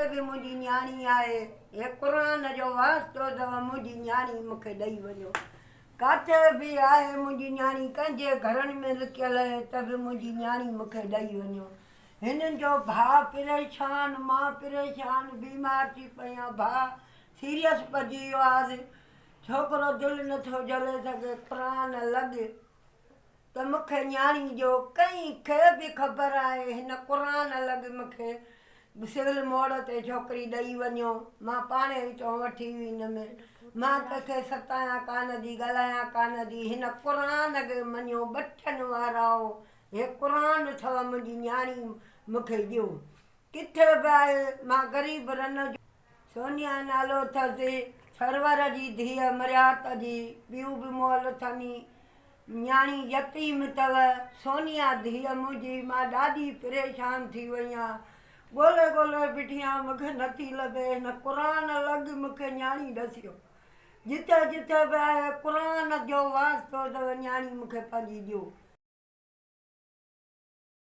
किथे बि मुंहिंजी न्याणी आहे, हे क़ुरान जो वास्तो अथव, मुंहिंजी न्याणी मूंखे ॾेई वञो। किथे बि आहे मुंहिंजी न्याणी, कंहिंजे घरनि में लिकियल आहे त बि मुंहिंजी न्याणी मूंखे ॾेई वञो। हिननि जो भाउ परेशान, मां परेशान, बीमार थी पई आहियां, भाउ सीरियस पइजी वियो आहे, छोकिरो दिलि नथो जले सघे, क़ुरान लॻे त मूंखे न्याणी जो कंहिंखे बि ख़बर आहे हिन क़ुरान लॻ मूंखे सिविल मोड़ ते छोकिरी ॾेई वञो। मां पाणे विचो वठी वेंदमि, मां कंहिंखे सतायां कान थी, ॻाल्हायां कान थी, हिन क़ुरान खे मञो, बठनि वाराओ, हे क़ुरान अथव, मुंहिंजी न्याणी मूंखे ॾियो। किथे बि आहे, मां ग़रीब रन, सोनिया नालो अथसि, सरवर जी धीअ मरियात जी, ॿियूं बि मोल अथनि, न्याणी यतीम अथव, सोनिया धीअ मुंहिंजी। मां ॾाढी परेशान थी वई आहियां, ॻोल्हे ॻोल्हे बीठी आहियां, मूंखे नथी लभे, हिन क़ुरान लॻ मूंखे न्याणी ॾसियो। जिथे जिथे बि आहे क़ुरान जो वास्तो अथव, न्याणी मूंखे पंहिंजी ॾियो।